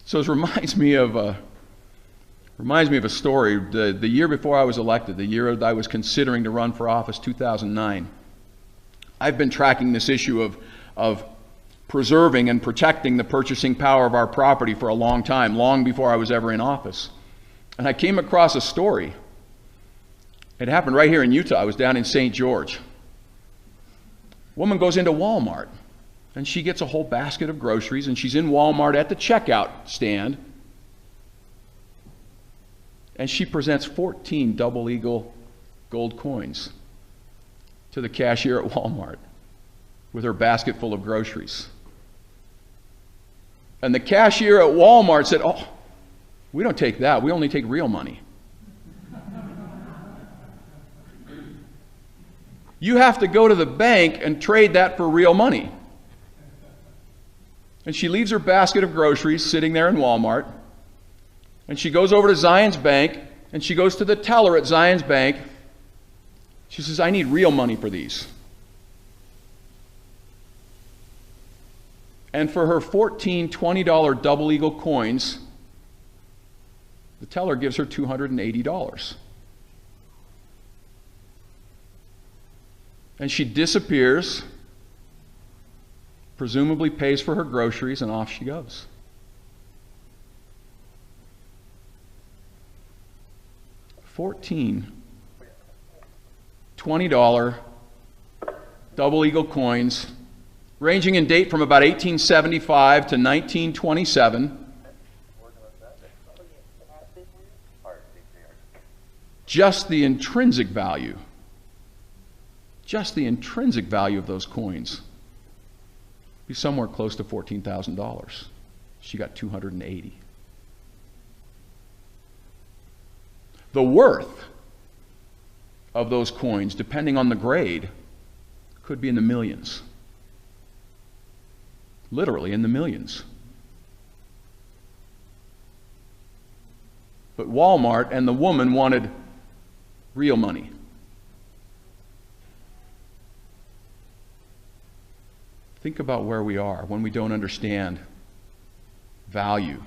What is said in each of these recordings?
So it reminds me of a story. The year before I was elected, the year that I was considering to run for office, 2009, I've been tracking this issue of preserving and protecting the purchasing power of our property for a long time, long before I was ever in office. And I came across a story. It happened right here in Utah. I was down in St. George. A woman goes into Walmart, and she gets a whole basket of groceries, and she's in Walmart at the checkout stand, and she presents 14 double eagle gold coins to the cashier at Walmart with her basket full of groceries. And the cashier at Walmart said, "Oh, we don't take that. We only take real money. You have to go to the bank and trade that for real money." And she leaves her basket of groceries sitting there in Walmart, and she goes over to Zion's Bank, and she goes to the teller at Zion's Bank. She says, "I need real money for these." And for her 14 $20 double eagle coins, the teller gives her $280. And she disappears, presumably pays for her groceries, and off she goes. $14 $20 double eagle coins, ranging in date from about 1875 to 1927. Just the intrinsic value of those coins be somewhere close to $14,000. She got $280. The worth of those coins, depending on the grade, could be in the millions. Literally in the millions. But Walmart and the woman wanted real money. Think about where we are when we don't understand value.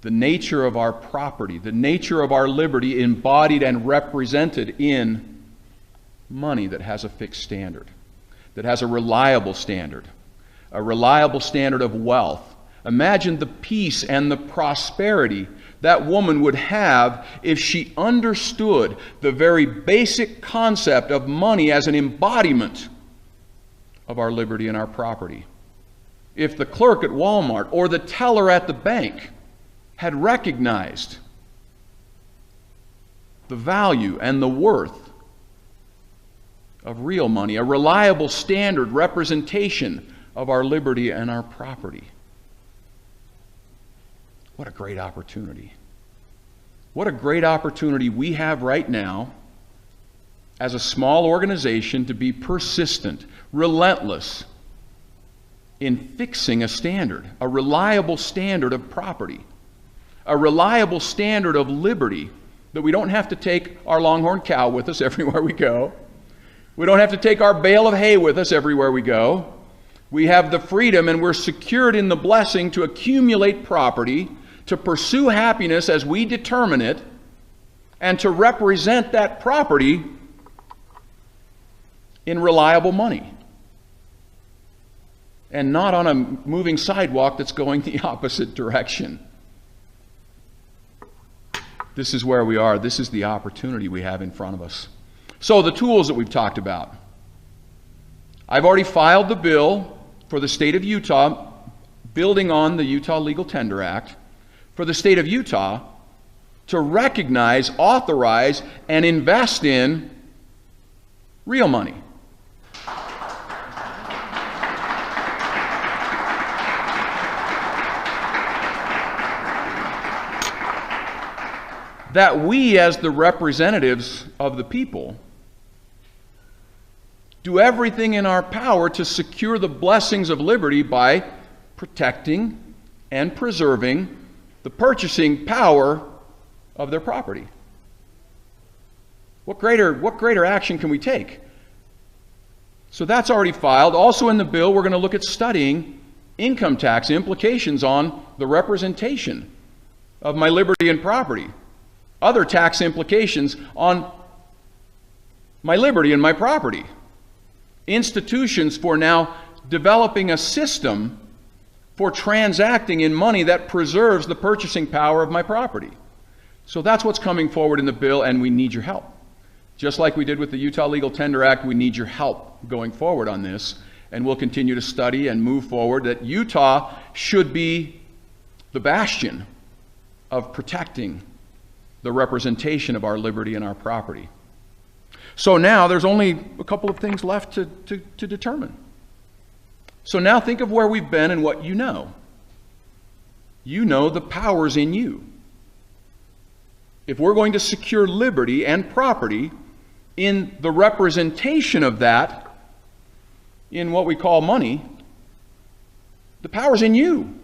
The nature of our property, the nature of our liberty embodied and represented in money that has a fixed standard, that has a reliable standard of wealth. Imagine the peace and the prosperity that woman would have if she understood the very basic concept of money as an embodiment of our liberty and our property. If the clerk at Walmart or the teller at the bank had recognized the value and the worth of real money, a reliable standard representation of our liberty and our property. What a great opportunity. What a great opportunity we have right now as a small organization to be persistent, relentless in fixing a standard, a reliable standard of property, a reliable standard of liberty, that we don't have to take our longhorn cow with us everywhere we go. We don't have to take our bale of hay with us everywhere we go. We have the freedom and we're secured in the blessing to accumulate property, to pursue happiness as we determine it, and to represent that property in reliable money. And not on a moving sidewalk that's going the opposite direction. This is where we are. This is the opportunity we have in front of us. So the tools that we've talked about. I've already filed the bill for the state of Utah, building on the Utah Legal Tender Act, for the state of Utah to recognize, authorize, and invest in real money. That we, as the representatives of the people, do everything in our power to secure the blessings of liberty by protecting and preserving the purchasing power of their property. What greater action can we take? So that's already filed. Also in the bill, we're going to look at studying income tax implications on the representation of my liberty and property, other tax implications on my liberty and my property. Institutions for now developing a system for transacting in money that preserves the purchasing power of my property. So that's what's coming forward in the bill, and we need your help. Just like we did with the Utah Legal Tender Act, we need your help going forward on this, and we'll continue to study and move forward that Utah should be the bastion of protecting the representation of our liberty and our property. So now there's only a couple of things left to determine. So now think of where we've been and what you know. You know the power's in you. If we're going to secure liberty and property in the representation of that in what we call money, the power's in you.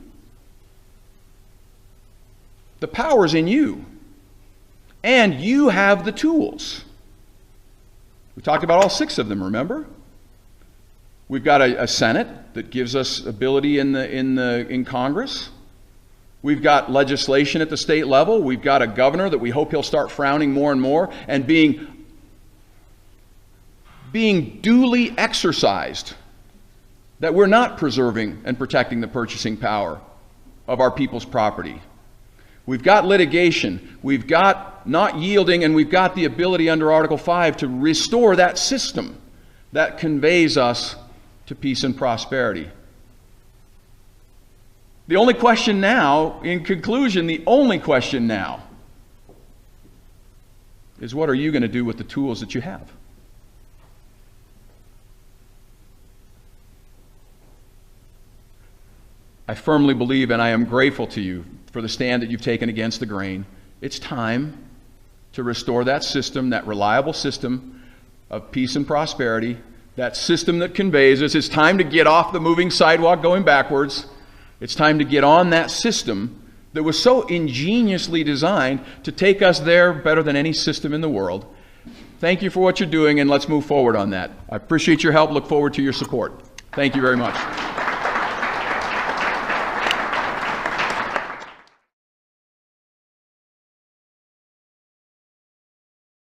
The power's in you. And you have the tools. We talked about all 6 of them, remember? We've got a Senate that gives us ability in Congress. We've got legislation at the state level. We've got a governor that we hope he'll start frowning more and more and being duly exercised, that we're not preserving and protecting the purchasing power of our people's property. We've got litigation, we've got not yielding, and we've got the ability under Article 5 to restore that system that conveys us to peace and prosperity. The only question now, in conclusion, the only question now is what are you going to do with the tools that you have? I firmly believe, and I am grateful to you for the stand that you've taken against the grain. It's time to restore that system, that reliable system of peace and prosperity, that system that conveys us. It's time to get off the moving sidewalk going backwards. It's time to get on that system that was so ingeniously designed to take us there better than any system in the world. Thank you for what you're doing, and let's move forward on that. I appreciate your help. Look forward to your support. Thank you very much.